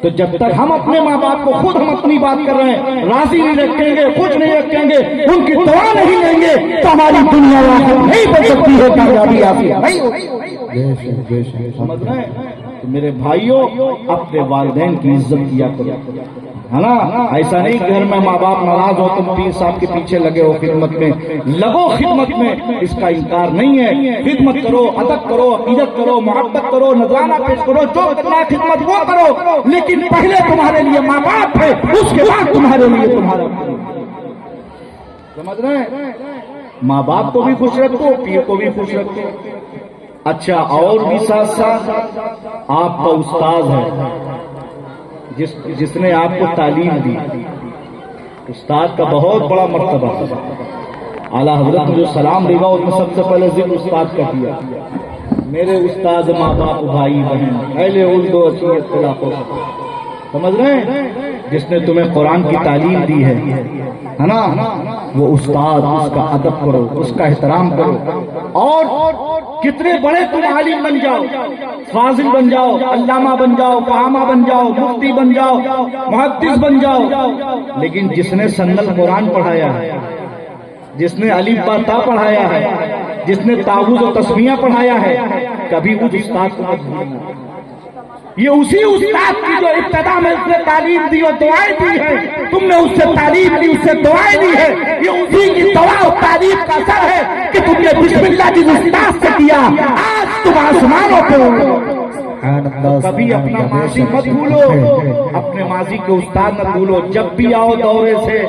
تو جب تک ہم اپنے ماں باپ کو خود ہم اپنی بات کر رہے ہیں راضی نہیں رکھیں گے، خوش نہیں رکھیں گے، ان کی دعا نہیں لیں گے تو ہماری دنیا نہیں بن سکتی ہے، کامیابی آتی نہیں ہوگی۔ سمجھ رہے ہیں؟ تو میرے بھائیوں اپنے والدین کی عزت کیا کرو، ہے نا؟ ایسا نہیں گھر میں ماں باپ ناراض ہو تم پیر صاحب کے پیچھے لگے ہو، خدمت میں لگو، خدمت میں اس کا انکار نہیں ہے، خدمت کرو، ادب کرو، عقیدت کرو، محبت کرو، نذرانہ پیش کرو، جو کرنا ہے خدمت وہ کرو، لیکن پہلے تمہارے لیے ماں باپ ہے، اس کے بعد تمہارے لیے تمہارا، سمجھ رہے ہیں؟ ماں باپ کو بھی خوش رکھو، پیر کو بھی خوش رکھو۔ اچھا، اور بھی ساتھ ساتھ آپ کا استاد ہے جس نے آپ کو تعلیم دی، استاد کا بہت بڑا مرتبہ ہے۔ اعلیٰ حضرت نے جو سلام دے گا اس میں سب سے پہلے ذکر استاد کا کیا، میرے استاد ماں باپ بھائی بہن اہل اردو اچھی اختلافوں، سمجھ رہے ہیں؟ جس نے تمہیں قرآن کی تعلیم دی ہے نا، وہ استاد، اس کا ادب کرو، اس کا احترام کرو، اور کتنے بڑے تم عالم بن جاؤ، فاضل بن جاؤ، علامہ بن جاؤ، فہامہ بن جاؤ، مفتی بن جاؤ، محدث بن جاؤ، لیکن جس نے سند القرآن پڑھایا ہے، جس نے الف با تا پڑھایا ہے، جس نے تعوذ و تسمیہ پڑھایا ہے، کبھی اس استاد کو مت بھولنا۔ یہ اسی استاد کی جو ابتدا میں اس نے تعلیم دی اور دعائیں دی ہے، تم نے اس سے تعلیم دی، اس سے دعائیں دی ہے، یہ اسی کی دعا اور تعلیم کا اثر ہے کہ تم نے بسم اللہ جس استاد سے کیا آج تم آسمانوں پہ ہو۔ کبھی اپنا ماضی مت بھولو، اپنے ماضی کے استاد مت بھولو، جب بھی آؤ دورے سے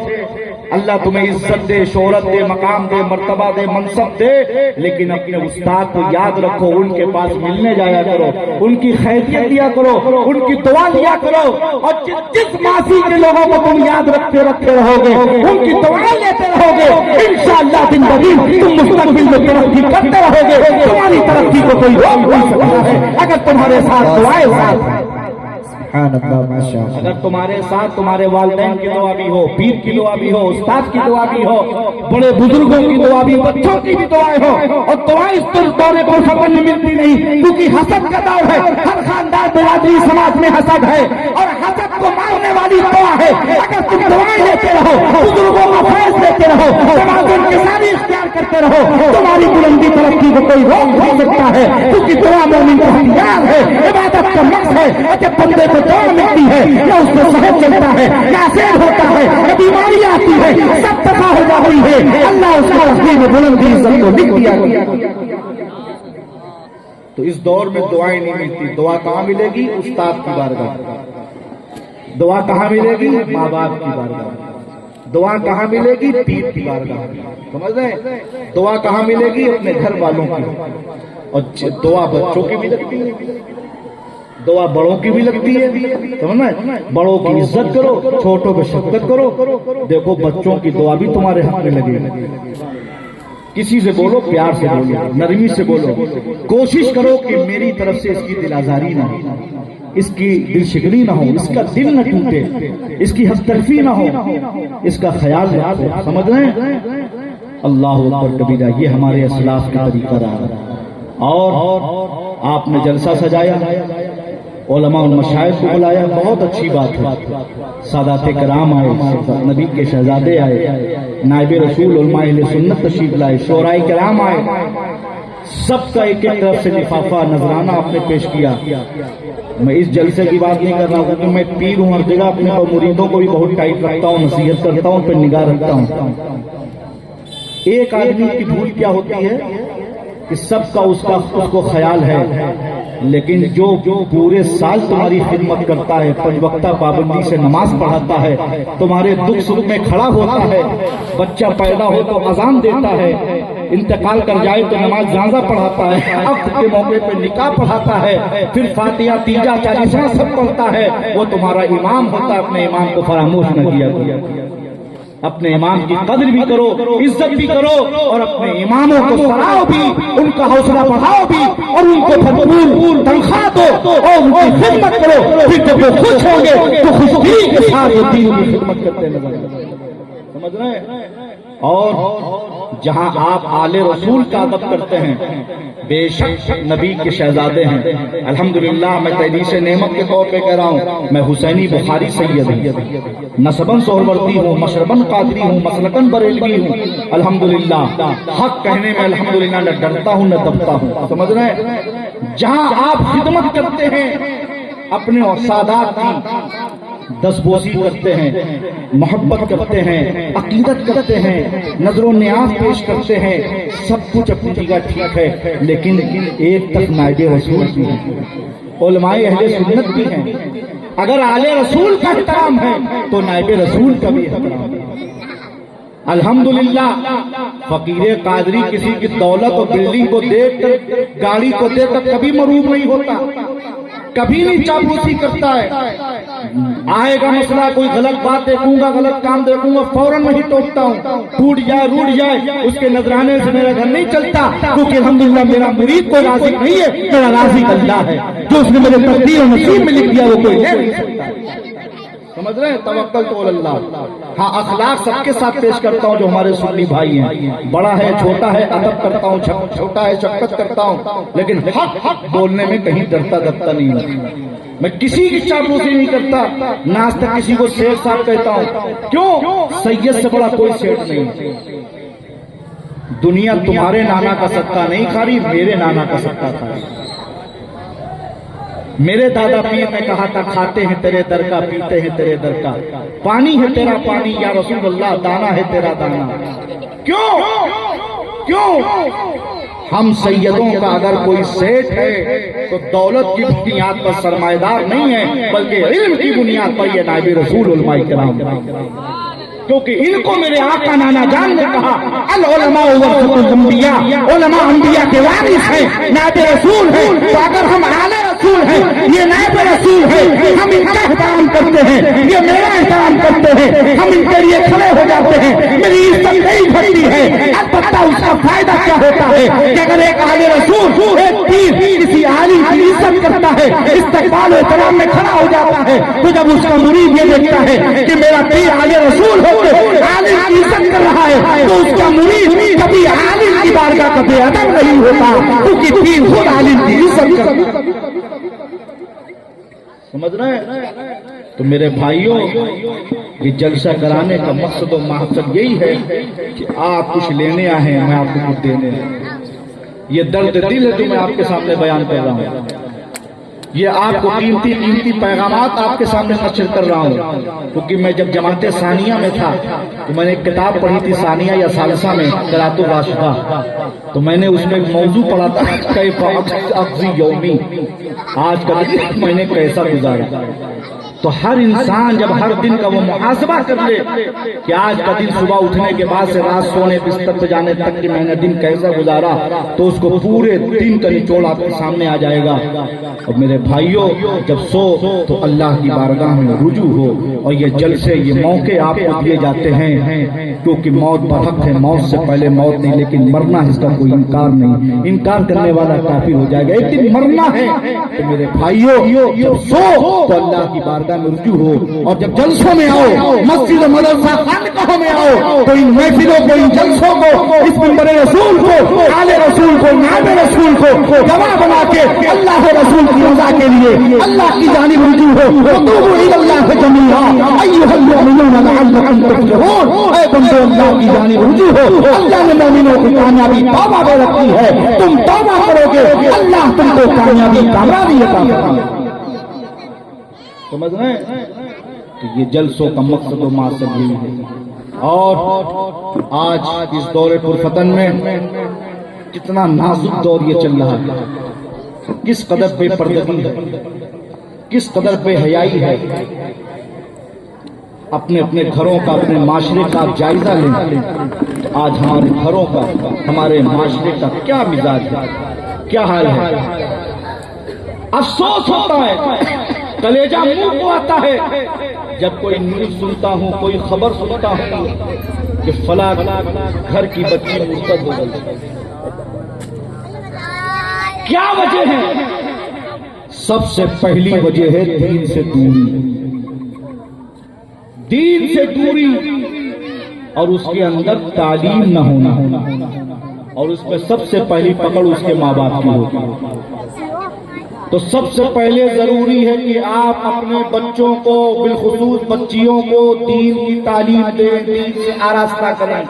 اللہ تمہیں عزت دے، شہرت دے، مقام دے، مرتبہ دے، منصب دے، لیکن اپنے استاد کو یاد رکھو، ان کے پاس ملنے جایا کرو، ان کی خیریت لیا کرو، ان کی دعا لیا کرو، اور جس ماضی کے لوگوں کو تم یاد رکھتے رہو گے، ان کی دعائیں لیتے رہو گے، انشاءاللہ زندگی تم مستقبل میں ترقی کرتے رہو گے، تمہاری ترقی کو کوئی روک نہیں سکتا ہے اگر تمہارے ساتھ دعائیں ساتھ ہیں۔ اگر تمہارے ساتھ تمہارے والدین کی دعا بھی ہو، پیر کی دعا بھی ہو، استاد کی دعا بھی ہو، بڑے بزرگوں کی دعا بھی ہو، بچوں کی بھی دعائیں ہو، اور دعائیں اس دورے پر سبب میں ملتی نہیں، کیونکہ حسد کا دور ہے، ہر خاندان برادری سماج میں حسد ہے، اور حسد کو مارنے والی دعا ہے۔ اگر تم دعائیں لیتے رہو، بزرگوں کا فیض لیتے رہو، توازن کے ساری اختیار کرتے رہو، تمہاری بلندی ترقی کو کوئی روک نہیں سکتا ہے، کیونکہ دعا مومن کا ہتھیار ہے، عبادت کا مقصد ہے۔ جب بندے کو دعا ملتی ہے یا اس کو صحت چلتا ہے یا سیر ہوتا ہے یا بیماری آتی ہے، سب تباہ ہو گئی ہے، اللہ اس کو تقدیر میں بلندی عزت کو لکھ دیا گیا۔ تو اس دور میں دعائیں نہیں ملتی، دعا کہاں ملے گی؟ استاد کی بارگاہ۔ دعا کہاں ملے گی؟ ماں باپ کی بارگاہ۔ دعا کہاں ملے گی؟ پیر کی بارگاہ۔ سمجھ رہے ہیں؟ دعا کہاں ملے گی؟ اپنے گھر والوں کی، اور دعا بچوں کی بھی لگتی ہے، دعا بڑوں کی بھی لگتی ہے، سمجھنا ہے؟ بڑوں کی عزت کرو، چھوٹوں پہ شفقت کرو۔ دیکھو بچوں کی دعا بھی تمہارے حق میں لگے گی، کسی سے بولو پیار سے بولو، نرمی سے بولو، کوشش کرو کہ میری طرف سے اس کی دل آزاری نہ ہو، اس کی دل شکنی نہ ہو، اس کا دل نہ ٹوٹے، اس کی حق تلفی نہ ہو، اس کا خیال رکھو، سمجھ رہے ہیں؟ اللہ اکبر کبیرہ، یہ ہمارے اسلاف کا طریقہ رہا۔ اور آپ نے جلسہ سجایا، علماء المشائخ کو بلایا، بہت اچھی بات ہے، سادات کرام آئے، نبی کے شہزادے آئے، نائب رسول علماء اہل سنت تشریف لائے، شعراء کرام آئے، سب کا ایک ایک طرف سے لفافہ نذرانہ آپ نے پیش کیا. میں اس جلسے کی بات نہیں کر رہا ہوں کیونکہ میں پیر ہوں، ہر جگہ اپنے مریدوں کو بھی بہت ٹائٹ رکھتا ہوں، نصیحت کرتا ہوں، پہ نگاہ رکھتا ہوں. ایک آدمی کی بھول کیا ہوتی ہے کہ سب کا اس کو خیال ہے، لیکن جو پورے سال تمہاری خدمت کرتا ہے، 5 وقتہ پابندی سے نماز پڑھاتا ہے، تمہارے دکھ سکھ میں کھڑا ہوتا ہے، بچہ پیدا ہو تو اذان دیتا ہے، انتقال کر جائے تو نماز جنازہ پڑھاتا ہے، عقد کے موقع پہ نکاح پڑھاتا ہے، پھر فاتحہ تیجا چالیسواں سب پڑھتا ہے، وہ تمہارا امام ہوتا ہے. اپنے امام کو فراموش نہ کیا کرو، اپنے امام کی قدر بھی کرو، عزت بھی کرو، اور اپنے اماموں کو سراؤ بھی، ان کا حوصلہ بڑھاؤ بھی، اور ان کو بھرپور تنخواہ دو اور ان کی خدمت کرو. پھر جب وہ خوش ہوں گے تو خوشی کے ساتھ وہ دین کی خدمت کرتے نظر آئیں گے. سمجھ رہے ہیں؟ اور جہاں آپ آل رسول کا ادب کرتے ہیں، بے شک نبی کے شہزادے ہیں. الحمدللہ میں تحدیث نعمت کے طور پہ کہہ رہا ہوں، میں حسینی بخاری سید ہوں، نسباً سہروردی ہوں، مشرباً قادری ہوں، مسلکاً بریلوی ہوں. الحمدللہ حق کہنے میں الحمدللہ نہ ڈرتا ہوں نہ دبتا ہوں. سمجھ رہے ہیں؟ جہاں آپ خدمت کرتے ہیں، اپنے سادات کی دستبوسی کرتے ہیں، محبت کرتے ہیں، عقیدت کرتے ہیں، نظر و نیاز پیش کرتے ہیں، سب کچھ اپنی جگہ ٹھیک ہے، لیکن ایک تک نائب رسول بھی ہے، علماء اہل سنت بھی ہیں. اگر آل رسول کا احترام ہے تو نائب رسول کا بھی احترام ہے. الحمدللہ فقیر قادری کسی کی دولت اور بلڈنگ کو دیکھ کر، گاڑی کو دیکھ کر کبھی مروب نہیں ہوتا، کبھی نہیں چاپلوسی کرتا ہے. آئے گا مسئلہ، کوئی غلط بات دیکھوں گا، غلط کام دیکھوں گا، فوراً وہی ٹوکتا ہوں، ٹوٹ جائے روٹ جائے، اس کے نذرانے سے میرا گھر نہیں چلتا، کیونکہ الحمدللہ میرا مرید کو راضی نہیں ہے، میرا راضی اللہ ہے. جو اس نے میرے تقدیر اور نصیب میں لکھ دیا وہ کوئی نہیں سکتا. سمجھ رہے ہیں؟ توکل تو اللہ. ہاں اخلاق سب کے ساتھ پیش کرتا ہوں جو ہمارے سنی بھائی ہیں، بڑا ہے چھوٹا ہے ادب کرتا ہوں، چھوٹا ہے شفقت کرتا ہوں، لیکن حق بولنے میں کہیں ڈرتا نہیں ہوں. میں کسی کی چاپلوسی نہیں کرتا، نہ آج تک کسی کو سیٹ صاحب کہتا ہوں. کیوں؟ سید سے بڑا کوئی سیٹ نہیں. دنیا تمہارے نانا کا صدقہ نہیں کھا رہی، میرے نانا کا صدقہ کھا رہی. میرے دادا پیر نے کہا تھا، کھاتے ہیں تیرے در کا، پیتے ہیں تیرے در کا، پانی ہے تیرا پانی یا رسول اللہ، دانا ہے تیرا دانا. کیوں ہم سیدوں کا اگر کوئی سیٹ ہے تو دولت کی بنیاد پر سرمایہ دار نہیں ہے، بلکہ علم کی بنیاد پر یہ نائب رسول علماء کرام، کیونکہ ان کو میرے آقا نانا جان نے کہا العلماء ورثۃ الانبیاء، علماء انبیاء کے وارث ہیں، نائب رسول ہیں. تو اگر ہم اعلی رسول ہیں، یہ نائب رسول ہے، ہم ان کا احترام کرتے ہیں، یہ میرا احترام کرتے ہیں، ہم ان کے لیے کھڑے ہو جاتے ہیں، میری عزت نہیں گھٹتی ہے. البتہ اس کا فائدہ کیا ہوتا ہے کہ اگر ایک اعلی رسول ایک پیر کسی عالم کی عزت کرتا ہے، استقبال و احترام میں کھڑا ہو جاتا ہے، تو جب اس کا مرید یہ دیکھتا ہے کہ میرا پیر اعلی رسول ہو عالم کی عزت کر رہا ہے، تو اس کا مرید کبھی عالم کی بارگاہ کا بے ادب نہیں ہوتا، کیونکہ پیر خود عالم کی عزت کرتا ہے. سمجھ رہے ہیں؟ تو میرے بھائیوں، یہ جلسہ کرانے کا مقصد و مقصد یہی ہے کہ آپ کچھ لینے آئے ہیں، میں آپ کو کچھ دینے ہیں. یہ درد دل ہے جو میں آپ کے سامنے بیان کر رہا ہوں. یہ آپ کو قیمتی پیغامات آپ کے سامنے نشر کر رہا ہوں، کیونکہ میں جب جماعت ثانیہ میں تھا تو میں نے ایک کتاب پڑھی تھی ثانیہ یا ثالثہ میں، قرات الراشدہ، تو میں نے اس میں ایک موضوع پڑھا تھا کیف اقضی یومی، آج کا دن میں نے کیسا گزارا. تو ہر انسان جب ہر دن کا وہ محاسبہ کر لے کہ آج کا دن صبح اٹھنے کے بعد سے رات سونے بستر پہ جانے تک کہ میں نے دن کیسا گزارا، تو اس کو پورے دن کا نچوڑ آپ کے سامنے آ جائے گا. اور میرے بھائیوں، جب سو تو اللہ کی بارگاہ میں رجوع ہو، اور یہ جلسے یہ موقع آپ کو دیے جاتے ہیں کیونکہ موت برحق ہے، موت سے پہلے موت نہیں، لیکن مرنا اس کا کوئی انکار نہیں. انکار کرنے والا کافر ہو جائے گا، ایک دن مرنا ہے. تو میرے بھائیوں، جب سو تو اللہ کی بارگاہ میں رجوع ہو، اور جب جلسوں میں آؤ، مسجد و مدرسہ خانقاہوں میں آؤ، تو ان محفلوں کو، ان جلسوں کو، اس منبر رسول کو، آل رسول کو نائب رسول کو گواہ بنا کے اللہ رسول کی رضا کے لیے اللہ کی جانب رجوع ہو. وتوبوا الی اللہ جميعا ایھا المؤمنون لعلکم تفلحون. اے بندو اللہ کی جانب رجوع ہو. اللہ نے مومنوں کی کامیابی توبہ میں رکھی ہے. تم توبہ کرو گے اللہ تم کو کامیابی عطا کرے گا. سمجھ رہے ہیں کہ یہ جلسوں کا مقصد و مقصد یہی ہے. اور آج اس دور پرفتن میں کتنا نازک دور یہ چل رہا ہے, کس قدر بے پردگی ہے, کس قدر بے حیائی ہے. اپنے اپنے گھروں کا, اپنے معاشرے کا جائزہ لیں. آج ہمارے گھروں کا, ہمارے معاشرے کا کیا مزاج ہے, کیا حال ہے. افسوس ہوتا ہے, کلیجہ منہ کو آتا ہے جب کوئی نیوز سنتا ہوں, کوئی خبر سنتا ہوں کہ فلاں گھر کی بچی مرتد ہو گئی. کیا وجہ ہے؟ سب سے پہلی وجہ ہے دین سے دوری. دین سے دوری اور اس کے اندر تعلیم نہ ہونا, اور اس میں سب سے پہلی پکڑ اس کے ماں باپ کی ہوتی ہے. تو سب سے پہلے ضروری ہے کہ آپ اپنے بچوں کو, بالخصوص بچیوں کو دین کی تعلیم دیں, دین سے آراستہ کریں.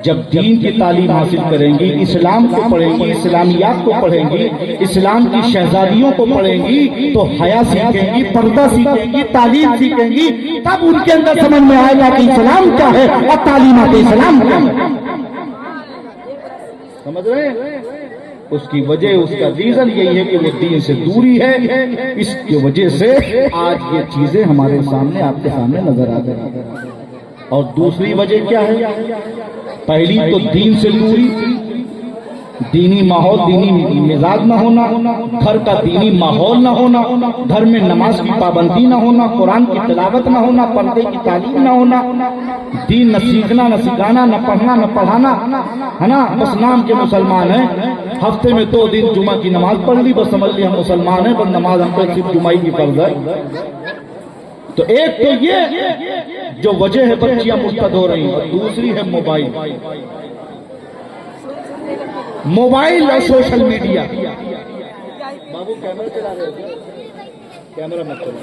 جب دین کی تعلیم حاصل کریں گی, اسلام کو پڑھیں گی, اسلامیات کو پڑھیں گی, اسلام کی شہزادیوں کو پڑھیں گی, تو حیا سیکھیں گی, پردہ سیکھیں گی, تعلیم سیکھیں گی. تب ان کے اندر سمجھ میں آئے گا کہ اسلام کیا ہے اور تعلیمات اسلام کیا ہے. سمجھ رہے ہیں؟ اس کی وجہ, اس کا ریزن یہی ہے کہ وہ دین سے دوری ہے. اس کی وجہ سے آج یہ چیزیں ہمارے سامنے, آپ کے سامنے نظر آ گئی. اور دوسری وجہ کیا ہے؟ پہلی تو دین سے دوری, دینی ماحول, دینی مزاج نہ ہونا, گھر کا دینی ماحول نہ ہونا, گھر میں نماز کی پابندی نہ ہونا, قرآن کی تلاوت نہ ہونا, پردے کی تعلیم نہ ہونا, دین نہ سیکھنا, نہ سکھانا, نہ پڑھنا, نہ پڑھانا, ہے نا. بس نام کے مسلمان ہیں, ہفتے میں 2 دن جمعہ کی نماز پڑھ لی, بس سمجھ لی ہم مسلمان ہیں, بس نماز ہم پر صرف جمعہ کی فرض ہے. تو ایک تو یہ جو وجہ ہے بچیاں مرتد ہو رہی ہیں, دوسری ہے موبائل, موبائل اور سوشل میڈیا. بابو کیمرہ چلا رہے ہو, کیمرہ مت چلا.